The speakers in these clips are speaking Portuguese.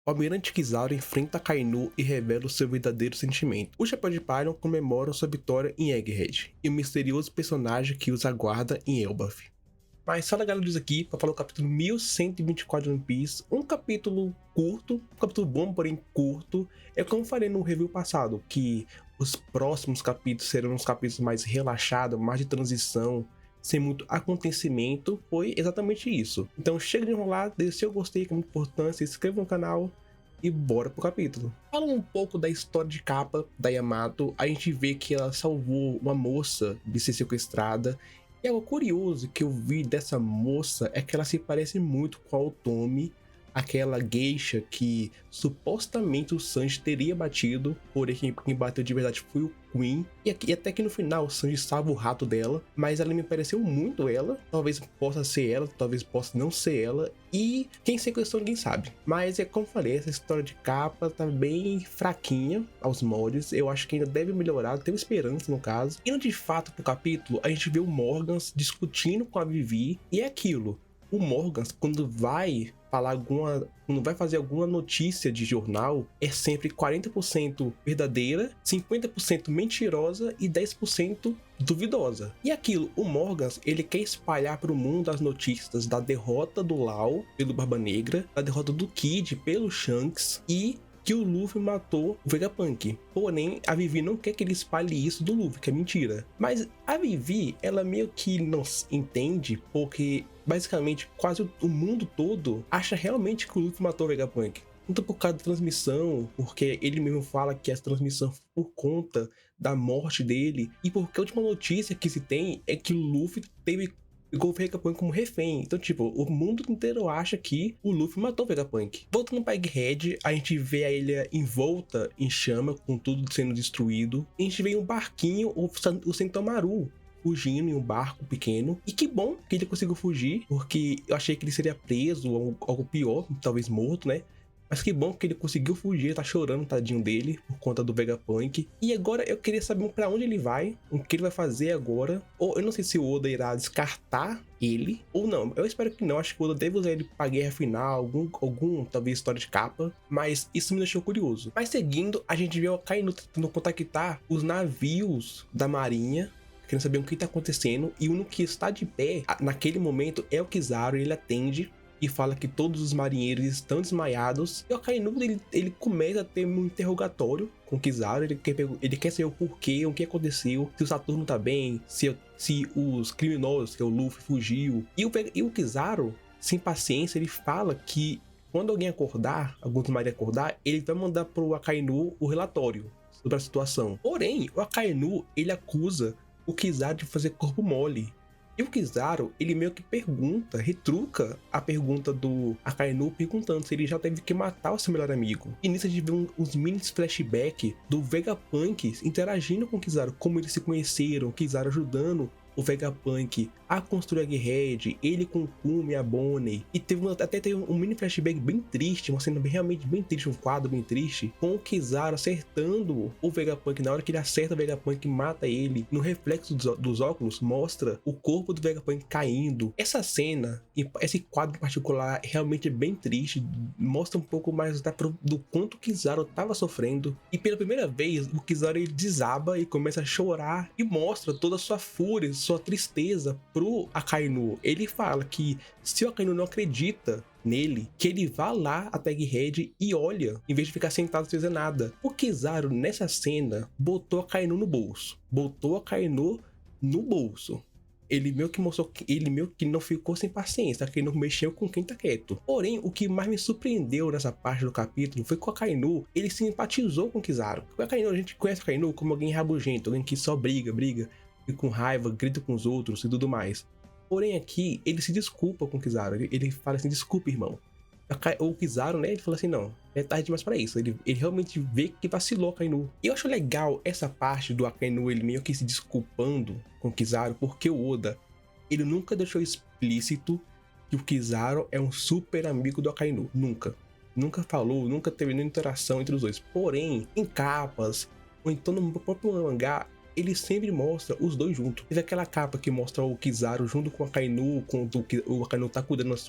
o Almirante Kizaru enfrenta Akainu e revela o seu verdadeiro sentimento. O Chapéu de Palha comemora sua vitória em Egghead e o misterioso personagem que os aguarda em Elbaf. Mas fala galera, aqui para falar o capítulo 1124 de One Piece, um capítulo curto, um capítulo bom, porém curto. É como eu falei no review passado, que os próximos capítulos serão uns capítulos mais relaxados, mais de transição, sem muito acontecimento. Foi exatamente isso. Então chega de enrolar, deixa o seu gostei, que é muito importante, se inscreva no canal e bora pro capítulo. Fala um pouco da história de capa da Yamato. A gente vê que ela salvou uma moça de ser sequestrada. E algo curioso que eu vi dessa moça é que ela se parece muito com a Otome, aquela geisha que supostamente o Sanji teria batido, porém quem bateu de verdade foi o Queen. E até que no final o Sanji salva o rato dela, mas ela me pareceu muito ela. Talvez possa ser ela, talvez possa não ser ela. E quem sequestrou ninguém sabe. Mas é como eu falei, essa história de capa tá bem fraquinha aos moldes. Eu acho que ainda deve melhorar, tenho esperança no caso. Indo de fato pro capítulo, a gente vê o Morgans discutindo com a Vivi. E é aquilo, o Morgans, quando vai fazer alguma notícia de jornal, é sempre 40% verdadeira, 50% mentirosa e 10% duvidosa. E aquilo, o Morgans, ele quer espalhar para o mundo as notícias da derrota do Law pelo Barba Negra, da derrota do Kid pelo Shanks e que o Luffy matou o Vegapunk. Porém, a Vivi não quer que ele espalhe isso do Luffy, que é mentira. Mas a Vivi, ela meio que não entende, porque basicamente quase o mundo todo acha realmente que o Luffy matou o Vegapunk. Tanto por causa da transmissão, porque ele mesmo fala que essa transmissão foi por conta da morte dele, e porque a última notícia que se tem é que o Luffy pegou o Vegapunk como refém. Então, tipo, o mundo inteiro acha que o Luffy matou o Vegapunk. Voltando para Egghead, a gente vê a ilha envolta em chama, com tudo sendo destruído. A gente vê um barquinho, o Sentomaru, fugindo em um barco pequeno. E que bom que ele conseguiu fugir, porque eu achei que ele seria preso ou algo pior, talvez morto, né? Mas que bom que ele conseguiu fugir, tá chorando, tadinho dele, por conta do Vegapunk. E agora eu queria saber pra onde ele vai, o que ele vai fazer agora. Ou eu não sei se o Oda irá descartar ele, ou não. Eu espero que não, acho que o Oda deve usar ele pra guerra final, algum talvez história de capa. Mas isso me deixou curioso. Mas seguindo, a gente vê o Akainu tentando contactar os navios da marinha, querendo saber o que tá acontecendo. E o único que está de pé, naquele momento, é o Kizaru, ele atende e fala que todos os marinheiros estão desmaiados. E o Akainu, ele começa a ter um interrogatório com o Kizaru. Ele quer saber o porquê, o que aconteceu, se o Saturno tá bem, se os criminosos, que é o Luffy, fugiu. E o Kizaru, sem paciência, ele fala que quando alguém acordar, alguns marinheiros acordar, ele vai mandar pro Akainu o relatório sobre a situação. Porém, o Akainu, ele acusa o Kizaru de fazer corpo mole. E o Kizaru, ele meio que retruca a pergunta do Akainu, perguntando se ele já teve que matar o seu melhor amigo. E nisso a gente vê uns mini flashback do Vegapunk interagindo com o Kizaru, como eles se conheceram, o Kizaru ajudando o Vegapunk a construir a Egghead, ele com o Kuma e a Bonnie. E até teve um mini flashback bem triste, uma cena realmente bem triste, um quadro bem triste, com o Kizaru acertando o Vegapunk. Na hora que ele acerta o Vegapunk e mata ele, no reflexo dos óculos, mostra o corpo do Vegapunk caindo. Essa cena, esse quadro em particular, realmente é bem triste, mostra um pouco mais do quanto o Kizaru estava sofrendo. E pela primeira vez, o Kizaru ele desaba e começa a chorar e mostra toda a sua fúria, sua tristeza pro Akainu. Ele fala que se o Akainu não acredita nele, que ele vá lá até Egghead e olha, em vez de ficar sentado sem fazer nada. O Kizaru, nessa cena, botou a Akainu no bolso. Ele meio que mostrou que ele meio que não ficou sem paciência, que ele não mexeu com quem tá quieto. Porém, o que mais me surpreendeu nessa parte do capítulo foi que o Akainu, ele simpatizou com o Kizaru. Porque o Akainu, a gente conhece o Akainu como alguém rabugento, alguém que só briga, e com raiva, grita com os outros e tudo mais. Porém aqui, ele se desculpa com o Kizaru, ele fala assim, desculpa irmão. O Kizaru, né, ele fala assim, não, é tarde demais pra isso. Ele realmente vê que vacilou o Akainu. E eu acho legal essa parte do Akainu, ele meio que se desculpando com o Kizaru, porque o Oda, ele nunca deixou explícito que o Kizaru é um super amigo do Akainu. Nunca falou, nunca teve nenhuma interação entre os dois. Porém, em capas, ou então no próprio mangá, ele sempre mostra os dois juntos. Teve aquela capa que mostra o Kizaru junto com a Akainu, quando o Akainu tá cuidando das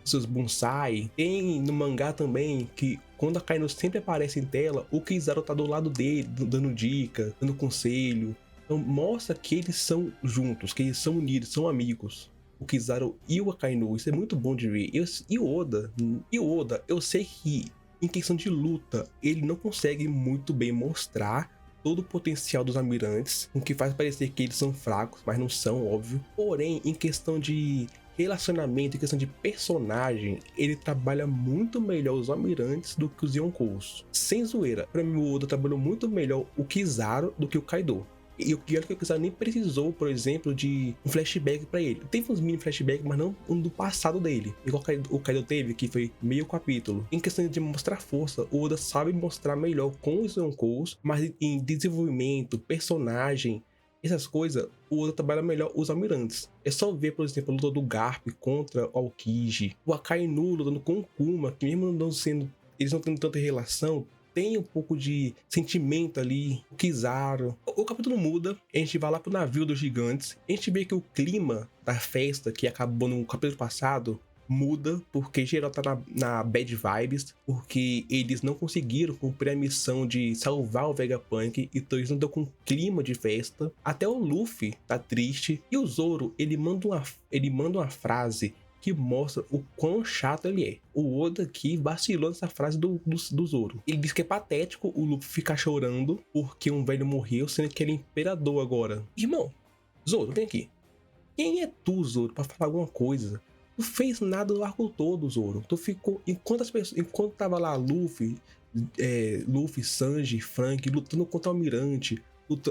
seus bonsai. Tem no mangá também que quando a Akainu sempre aparece em tela, o Kizaru tá do lado dele, dando dica, dando conselho. Então mostra que eles são juntos, que eles são unidos, são amigos. O Kizaru e o Akainu, isso é muito bom de ver. E o Oda, eu sei que em questão de luta, ele não consegue muito bem mostrar todo o potencial dos almirantes, o que faz parecer que eles são fracos, mas não são, óbvio. Porém, em questão de relacionamento, em questão de personagem, ele trabalha muito melhor os almirantes do que os Yonkous. Sem zoeira, pra mim o Oda trabalhou muito melhor o Kizaru do que o Kaido. E o que o Kizaru nem precisou, por exemplo, de um flashback pra ele. Teve uns mini flashbacks, mas não um do passado dele. Igual o Kaido teve, que foi meio capítulo. Em questão de mostrar força, o Oda sabe mostrar melhor com os Yonkous, mas em desenvolvimento, personagem, essas coisas, o Oda trabalha melhor os almirantes. É só ver, por exemplo, a luta do Garp contra o Aokiji, o Akainu lutando com o Kuma, que mesmo não sendo, eles não tendo tanta relação, tem um pouco de sentimento ali, o Kizaru. O capítulo muda, a gente vai lá pro navio dos gigantes, a gente vê que o clima da festa que acabou no capítulo passado muda, porque geral tá na bad vibes, porque eles não conseguiram cumprir a missão de salvar o Vegapunk, então eles não estão com clima de festa. Até o Luffy tá triste, e o Zoro, ele manda uma frase que mostra o quão chato ele é. O Oda aqui vacilou nessa frase do Zoro. Ele diz que é patético o Luffy ficar chorando porque um velho morreu, sendo que ele é imperador agora. Irmão, Zoro, vem aqui. Quem é tu, Zoro, pra falar alguma coisa? Tu fez nada o arco todo, Zoro. Tu ficou... Enquanto tava lá Luffy, Sanji, Frank, lutando contra o Almirante,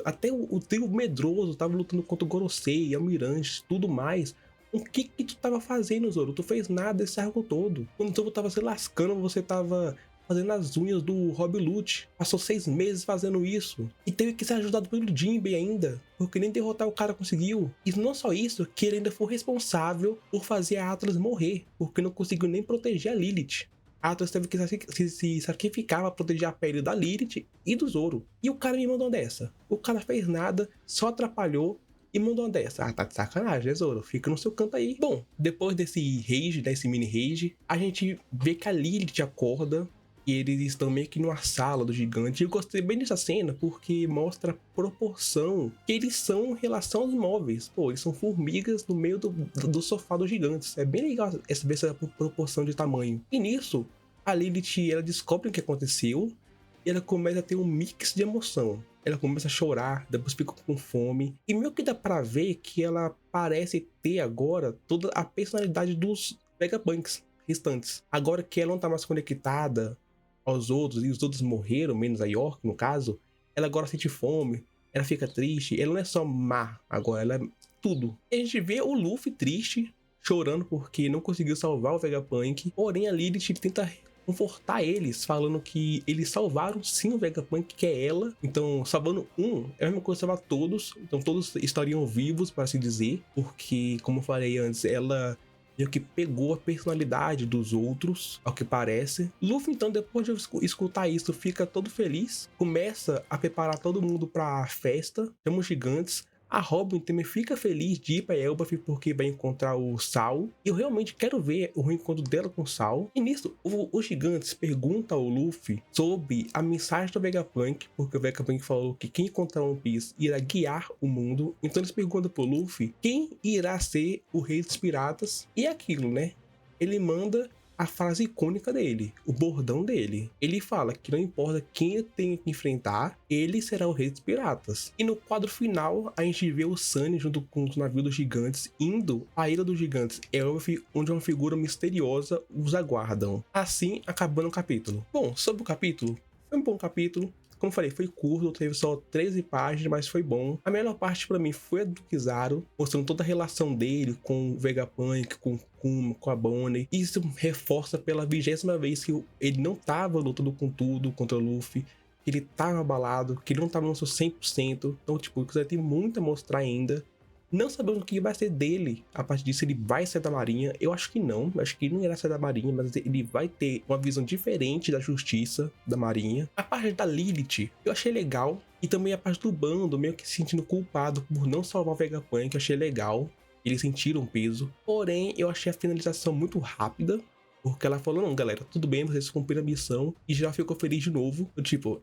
até o trio medroso tava lutando contra o Gorosei, Almirante, tudo mais. O que tu tava fazendo, Zoro? Tu fez nada esse arco todo. Quando tu tava se lascando, você tava fazendo as unhas do Rob Lute. Passou 6 meses fazendo isso. E teve que ser ajudado pelo Jinbei ainda, porque nem derrotar o cara conseguiu. E não só isso, que ele ainda foi responsável por fazer a Atlas morrer, porque não conseguiu nem proteger a Lilith. A Atlas teve que se sacrificar pra proteger a pele da Lilith e do Zoro. E o cara me mandou dessa. O cara fez nada, só atrapalhou e mandou uma dessa. Ah, tá de sacanagem, né, Zoro? Fica no seu canto aí. Bom, depois desse rage, desse mini rage, a gente vê que a Lilith acorda e eles estão meio que numa sala do gigante. Eu gostei bem dessa cena porque mostra a proporção que eles são em relação aos móveis. Pô, eles são formigas no meio do sofá dos gigantes. É bem legal essa proporção de tamanho. E nisso, a Lilith, ela descobre o que aconteceu e ela começa a ter um mix de emoção. Ela começa a chorar, depois fica com fome. E meio que dá pra ver que ela parece ter agora toda a personalidade dos Vegapunks restantes. Agora que ela não tá mais conectada aos outros, e os outros morreram, menos a York no caso, ela agora sente fome, ela fica triste. Ela não é só má agora, ela é tudo. E a gente vê o Luffy triste, chorando porque não conseguiu salvar o Vegapunk. Porém a Lilith tenta confortar eles, falando que eles salvaram sim o Vegapunk, que é ela. Então, salvando um, é a mesma coisa salvar todos. Então, todos estariam vivos, para assim dizer. Porque, como eu falei antes, ela meio que pegou a personalidade dos outros, ao que parece. Luffy, então, depois de escutar isso, fica todo feliz. Começa a preparar todo mundo pra festa. Chama os gigantes. A Robin também fica feliz de ir pra Elbaf porque vai encontrar o Sal. E eu realmente quero ver o reencontro dela com o Sal. E nisso, os gigantes perguntam ao Luffy sobre a mensagem do Vegapunk, porque o Vegapunk falou que quem encontrar One Piece irá guiar o mundo. Então eles perguntam pro Luffy quem irá ser o rei dos piratas. E é aquilo, né? Ele manda a frase icônica dele, o bordão dele. Ele fala que não importa quem tem que enfrentar, ele será o rei dos piratas. E no quadro final, a gente vê o Sunny junto com os navios dos gigantes indo à Ilha dos Gigantes Elbaf, onde uma figura misteriosa os aguardam. Assim, acabando o capítulo. Bom, sobre o capítulo, foi um bom capítulo. Como falei, foi curto, teve só 13 páginas, mas foi bom. A melhor parte pra mim foi a do Kizaru, mostrando toda a relação dele com o Vegapunk, com o Kuma, com a Bonnie. Isso reforça pela 20ª vez que ele não tava lutando com tudo contra o Luffy, que ele tava abalado, que ele não tava no seu 100%. Então, tipo, o Kizaru tem muito a mostrar ainda. Não sabemos o que vai ser dele. A partir disso, ele vai sair da marinha. Eu acho que não. Acho que ele não irá sair da marinha, mas ele vai ter uma visão diferente da justiça da marinha. A parte da Lilith, eu achei legal. E também a parte do bando, meio que se sentindo culpado por não salvar o Vegapunk, eu achei legal. Eles sentiram peso. Porém, eu achei a finalização muito rápida. Porque ela falou, não, galera, tudo bem, vocês cumpriram a missão. E já ficou feliz de novo. Tipo,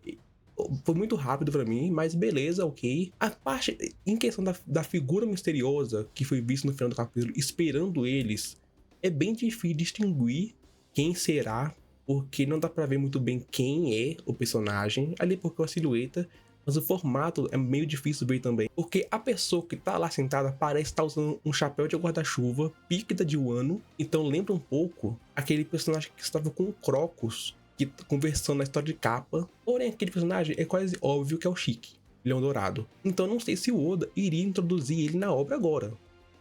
foi muito rápido pra mim, mas beleza, ok. A parte, em questão da figura misteriosa que foi vista no final do capítulo, esperando eles, é bem difícil distinguir quem será. Porque não dá pra ver muito bem quem é o personagem. Ali porque é a silhueta. Mas o formato é meio difícil ver também. Porque a pessoa que tá lá sentada parece estar usando um chapéu de guarda-chuva, pique de Wano. Então lembra um pouco aquele personagem que estava com o Crocus, que conversando na história de capa. Porém, aquele personagem é quase óbvio que é o Chique, Leão Dourado. Então não sei se o Oda iria introduzir ele na obra agora.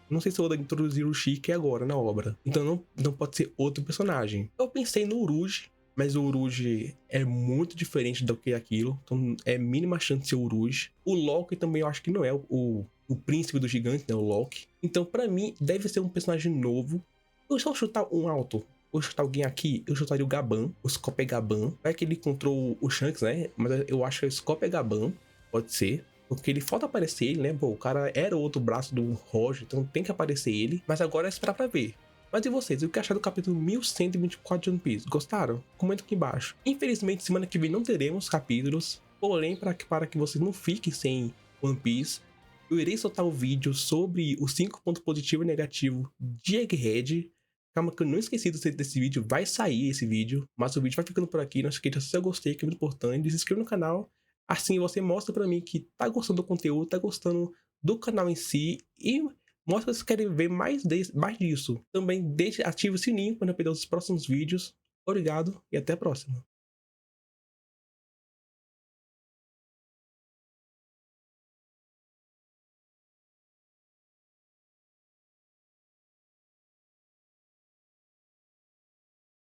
Não sei se o Oda introduzir o Chique agora na obra. Então não pode ser outro personagem. Eu pensei no Uruji, mas o Uruji é muito diferente do que aquilo. Então é mínima chance de ser o Uruji. O Loki também eu acho que não é o príncipe do gigante, né? O Loki. Então pra mim deve ser um personagem novo. Eu só chutar um alto. Eu chutar alguém aqui, eu chutaria o Gaban, o Scope Gaban. Vai que ele encontrou o Shanks, né? Mas eu acho que é o Scope Gaban. Pode ser. Porque ele falta aparecer ele, né? Pô, o cara era o outro braço do Roger, então tem que aparecer ele. Mas agora é esperar pra ver. Mas e vocês? O que acharam do capítulo 1124 de One Piece? Gostaram? Comenta aqui embaixo. Infelizmente, semana que vem não teremos capítulos. Porém, para que vocês não fiquem sem One Piece, eu irei soltar o vídeo sobre os 5 pontos positivos e negativos de Egghead. Calma que eu não esqueci desse vídeo, vai sair esse vídeo. Mas o vídeo vai ficando por aqui. Não esqueça se eu gostei, que é muito importante. Se inscreva no canal. Assim você mostra pra mim que tá gostando do conteúdo, tá gostando do canal em si. E mostra que vocês querem ver mais disso. Também ative o sininho para não perder os próximos vídeos. Obrigado e até a próxima.